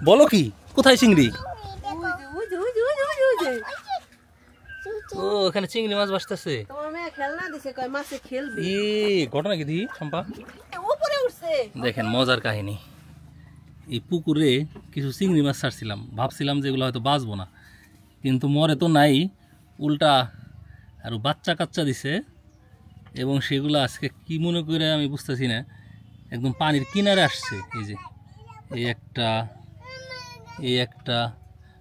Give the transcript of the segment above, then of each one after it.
বলো কি কোথায় চিংড়ি? ও এখানে চিংড়ি মাছ ভাসতেছে। ঘটনা কি দি শম্পা? দেখেন মজার কাহিনী। এই পুকুরে কিছু চিংড়ি মাছ ছাড়ছিলাম, ভাবছিলাম যে এগুলো হয়তো বাঁচবো না, কিন্তু মরে তো নাই, উল্টা আর বাচ্চা কাচ্চা দিছে। এবং সেগুলো আজকে কি মনে করে আমি বুঝতেছি না, একদম পানির কিনারে আসছে। এই যে এই একটা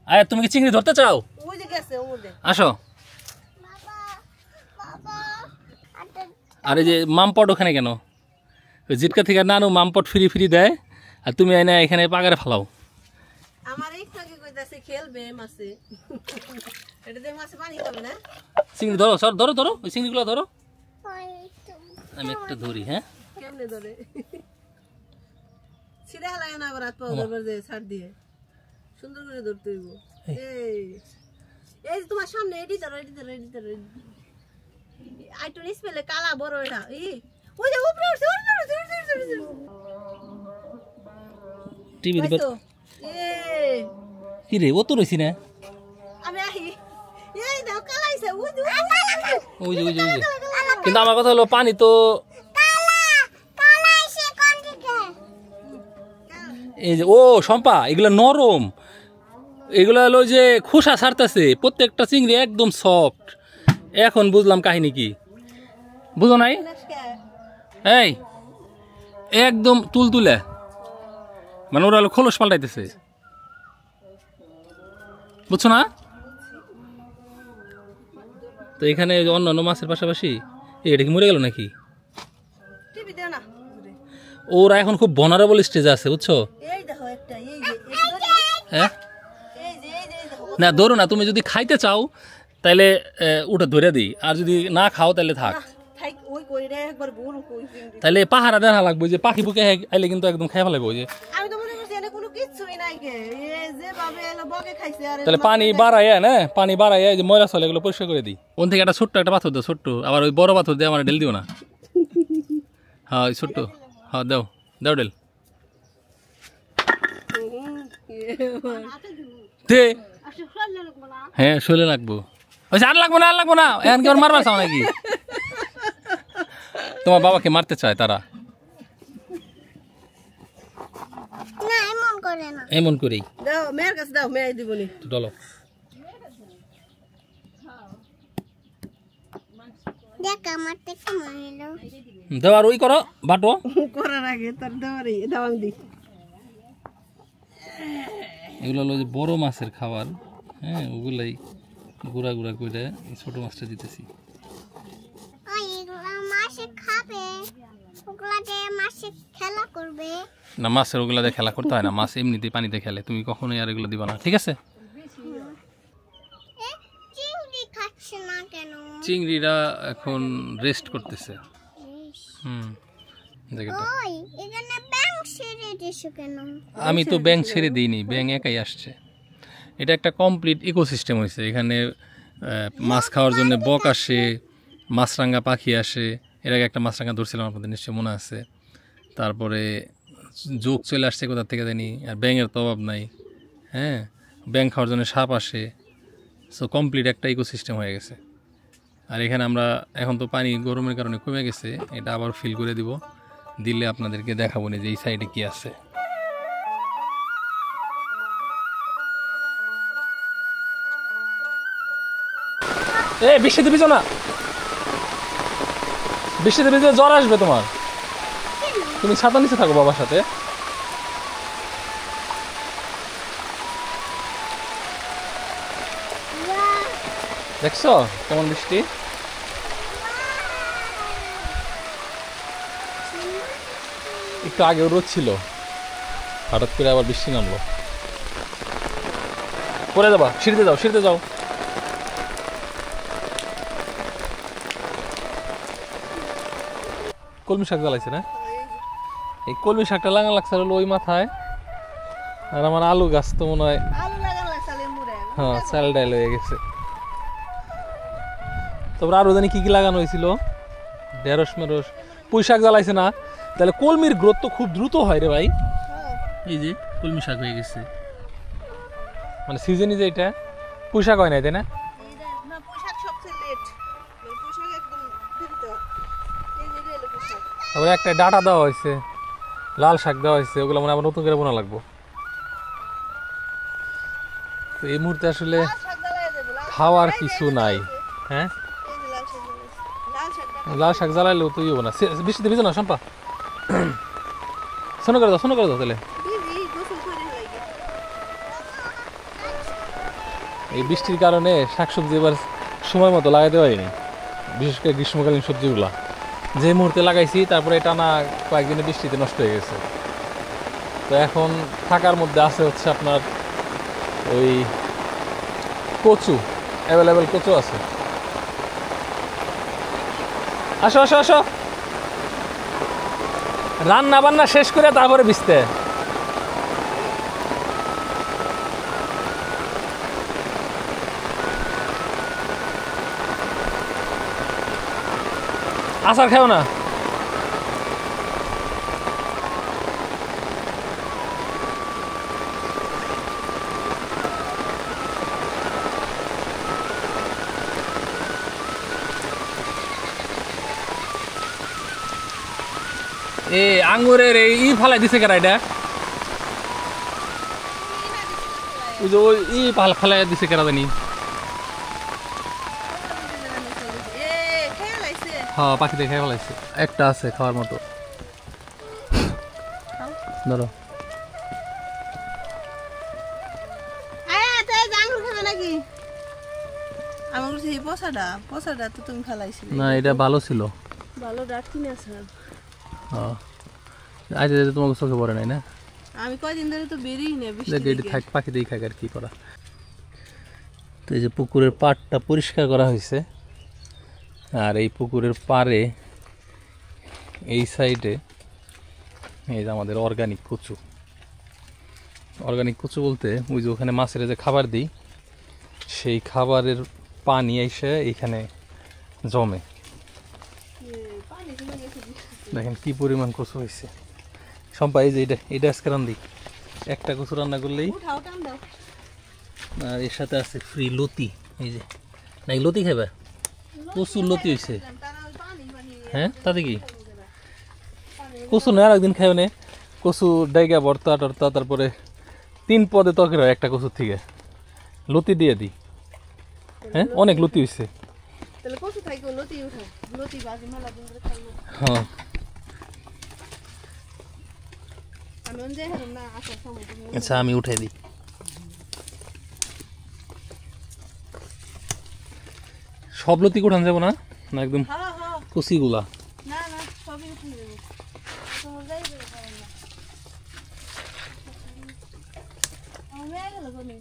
আয়, তুমি কি চিংড়ি ধরতে চাও? আসো। আর এই যে মামপট ওখানে কেন? ওই জিটকা থেকে নানু মামপট ফ্রি ফ্রি দেয়, আর তুমি এনে এখানে পাগারে ফেলাও। চিংড়ি ধরো, সর ধরো ধরো, ওই চিংড়িগুলো ধরো। আমি একটা ধরি। হ্যাঁ সুন্দর করে ধরতে হইব। এই তোমার সামনে এডি ধরো, এডি ধরো, এডি ধরো। আইটো নিসপেলে কালা বড় এটা। ওই যে উপরে উঠছে, টিভি দিবা। কি রে ও তো রইছি না। আমি আহি এই দাও কালাইছে। ওই যে কিন্তু আমার কথা হলো পানি তো কালাইছে কোন দিকে? এই যে ও শম্পা, এগুলা নরম, এগুলা হলো যে খোসা ছাড়তেছে, প্রত্যেকটা চিংড়ি একদম সফট। এখন বুঝলাম কাহিনী কি, বুঝো নাই? এই একদম তুলতুলে, মানে ওরা হলো খোলস পাল্টাইতেছে, বুঝছো না? তো এখানে অন্য অন্য মাছের পাশাপাশি এটা কি মরে গেল নাকি? ওরা এখন খুব ভনারেবল স্টেজে আছে, বুঝছো? হ্যাঁ না ধরো না, তুমি যদি খাইতে চাও তাহলে ওটা ধরে দিই, আর যদি না খাও তাহলে থাক। তাহলে পাহারা দেখা লাগবে, যে পাখি পুকে আইলে কিন্তু একদম খাই ফেলাইবো। যে তাহলে পানি বাড়াইয়া না, পানি বাড়াইয়া যে ময়লা চলে এগুলো পরিষ্কার করে দিই। ওন থেকে একটা ছোট্ট একটা পাথর দাও, ছোট্ট, আবার ওই বড় পাথর দিয়ে আমার ডেল দিও না। হ্যাঁ ওই ছোট্ট, হ্যাঁ দাও দাও ডেল দে। হ্যাঁ শোলে লাগবো, আর লাগবো না, আর লাগবো না। এখন কি ওর মারবার চাও নাকি? তোমার বাবাকে মারতে চায় তারা, এমন করেই দাও মেয়ের কাছে দাও, মেয়ে দিবনি ডলো। দেওয়ার ওই করো বাটো করার আগে তার দেওয়ারই দাও আমি দিই। এগুলো হলো যে বড় মাছের খাবার। হ্যাঁ ওগুলাই গুড়া গুড়া করে ছোট মাছটা দিতেছি। না মাছের ওগুলা দিয়ে খেলা করতে হয় না, মাছ এমনিতে পানিতে খেলে, তুমি কখনোই আর এগুলো দিবা না, ঠিক আছে? চিংড়িরা এখন রেস্ট করতেছে। আমি তো ব্যাংক ছেড়ে দিইনি, ব্যাংক একাই আসছে। এটা একটা কমপ্লিট ইকোসিস্টেম হয়েছে। এখানে মাছ খাওয়ার জন্য বক আসে, মাছরাঙা পাখি আসে। এর আগে একটা মাছরাঙা ধরছিলাম, আপনাদের নিশ্চয়ই মনে আছে। তারপরে যোগ চলে আসছে কোথা থেকে জানি, আর ব্যাঙের তো অভাব নাই। হ্যাঁ ব্যাঙ খাওয়ার জন্য সাপ আসে। সো কমপ্লিট একটা ইকোসিস্টেম হয়ে গেছে। আর এখানে আমরা এখন তো পানি গরমের কারণে কমে গেছে, এটা আবার ফিল করে দিব, দিলে আপনাদেরকে দেখাবো না যে এই সাইডে কি আছে। বৃষ্টিতে ভিজো না, বৃষ্টিতে ভিজে জ্বর আসবে তোমার। তুমি ছাতা নিচে থাকো বাবার সাথে। দেখছো কেমন বৃষ্টি? একটু আগেও রোদ ছিল, হঠাৎ করে আবার বৃষ্টি নামলো। পরে যাবা, সিঁড়িতে যাও, সিঁড়িতে যাও। কলমি শাক জ্বালাইছে না? এই কলমি শাকটা লাগান লাগছে হলো ওই মাথায়। আর আমার আলু গাছ তো মনে হয় হ্যাঁ চাল ডাইল হয়ে গেছে। তারপর আরো জানি কি কি লাগানো হয়েছিল, ঢেঁড়স মেরস, পুঁই শাক জ্বালাইছে না? তাহলে কলমির গ্রোথ তো খুব দ্রুত হয় রে ভাই। এই যে কলমি শাক হয়ে গেছে, মানে সিজনই যে এটা পোশাক হয় না তাই না? না পোশাক সবচেয়ে লেট, পোশাক একদম দেরিতে হয়। এই যে এটা হলো পোশাক। তারপরে একটা ডাটা দেওয়া হয়েছে, লাল শাক দেওয়া হয়েছে, ওগুলো মানে আবার নতুন করে বোনা লাগবো। তো এই মুহূর্তে আসলে লাল শাক জ্বালায় দেবো, খাওয়ার কিছু নাই। হ্যাঁ, এই যে লাল শাক জ্বালাইছে। লাল শাকটা লাল শাক জ্বালাইলেও তো ইয়ে না, বৃষ্টিতে ভিজো না শম্পা। শোনো করে দাও তাহলে। দিদি গোসল করে লাগে। এই বৃষ্টির কারণে শাকসবজি এবার সময় মতো লাগাইতে পারিনি, বিশেষ করে গ্রীষ্মকালীন সবজিগুলা যে মুহূর্তে লাগাইছি তারপরে টানা কয়েকদিনে বৃষ্টিতে নষ্ট হয়ে গেছে। তো এখন থাকার মধ্যে আছে হচ্ছে আপনার ওই কচু, অ্যাভেলেবেল কচু আছে। আসো আসো আসো, রান্না বান্না শেষ করে তারপরে ভিজতে। আচার খাও না? এ আঙ্গুরের এই ফালাই দিছে কেরা এটা? ওই যে ওই ফালাই দিছে কেরা জানি। এ খেয়াল আইছে। হ্যাঁ, পাখিতে খেয়ে ফেলাইছে। একটা আছে খাওয়ার মতো, ধরো। আয়া তাই আঙ্গুর খাবে নাকি? আমার কাছে এই পচাটা তো তুমি ফেলাইছিলে। না, এটা ভালো ছিল। ভালো ডাক কিনে আছে। হ্যাঁ, আজ তোমাকে চোখে পড়ে নাই না? আমি কয়দিন ধরে তো বেরিয়ে না বৃষ্টি এটি থেকে। থাক, পাখিতেই খাক আর কি করা। তো এই যে পুকুরের পাড়টা পরিষ্কার করা হয়েছে, আর এই পুকুরের পাড়ে এই সাইডে এই যে আমাদের অর্গানিক কচু। অর্গানিক কচু বলতে ওই যে ওখানে মাছের যে খাবার দিই, সেই খাবারের পানি এসে এইখানে জমে। পানি জমে গেছে বৃষ্টিতে। দেখেন কি পরিমাণ কচু হয়েছে। সম্পা এই যে এটা আজকে রান্ধি, একটা কচু রান্না করলেই। উঠাও টান দাও। আর এর সাথে আছে ফ্রি লতি। এই যে নাকি লতি খাবে? প্রচুর লতি হয়েছে। তারা ওই পানি হ্যাঁ, তাতে কি কচু না আর একদিন খাইও নে, কচু ডাইগা ভর্তা টর্তা, তারপরে 3 পদে তরকারি হয় একটা কচুর থেকে। লতি দিয়ে দিই। হ্যাঁ, অনেক লতি হয়েছে। তাহলে কচু থাকি লতি উঠাও। লতি বাজি মেলা দিন ধরে খাই না। হ্যাঁ, আমি অঞ্জয় হারুম না আসার সময় তুমি। আচ্ছা আমি উঠাই দিই। সব লতি উঠান যাবো না, না একদম হ্যাঁ হ্যাঁ কচিগুলা? না না সবই উঠে দেবো। তোমার যাই দেবো পারেন না। আমার মেয়ে গেল কোনে?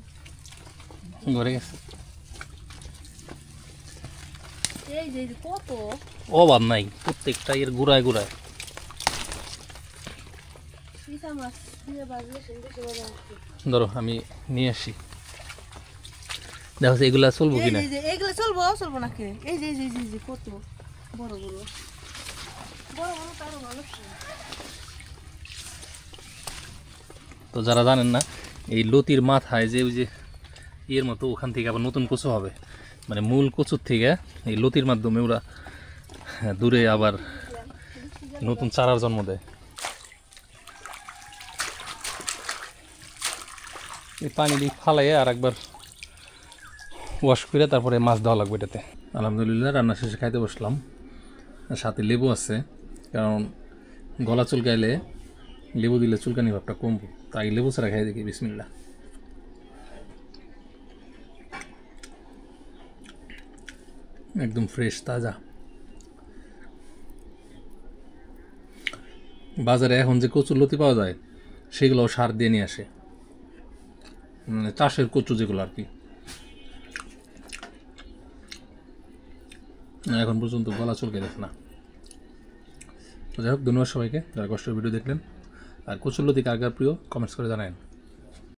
ঘরে গেছে। এই যে কত অভাব নাই, প্রত্যেকটা এর গুড়ায় গুড়ায়। পিঠা মাছ দিয়ে বাজলে সুন্দর করে বানাচ্ছি। ধরো আমি নিয়ে আসি, দেখো এগুলা চলবো কিনা। এই যে এইগুলো চলবো নাকি? এই যে কত বড় বড় তারও ভালো। তো যারা জানেন না, এই লতির মাথায় যে ওই যে ইয়ের মতো ওখান থেকে আবার নতুন কচু হবে, মানে মূল কচুর থেকে এই লতির মাধ্যমে ওরা দূরে আবার নতুন চারার জন্ম দেয়। এই পানি দিয়ে ফালাইয়ে আর একবার ওয়াশ করে তারপরে মাছ দেওয়া লাগবে এটাতে। আলহামদুলিল্লাহ রান্না শেষে খাইতে বসলাম, সাথে লেবু আছে, কারণ গলা চুলকাইলে লেবু দিলে চুলকানি ভাবটা কমবো, তাই লেবু ছাড়া খাই দেখি। বিসমিল্লাহ। একদম ফ্রেশ তাজা। বাজারে এখন যে কচুর লতি পাওয়া যায় সেগুলো সার দিয়ে নিয়ে আসে, মানে চাষের কচু যেগুলো আর কি। এখন পর্যন্ত গলা চুলকে দেখে না। তো যাই হোক, ধন্যবাদ সবাইকে যারা কষ্টের ভিডিও দেখলেন। আর কচুর লতি কার কার প্রিয় কমেন্টস করে জানাবেন।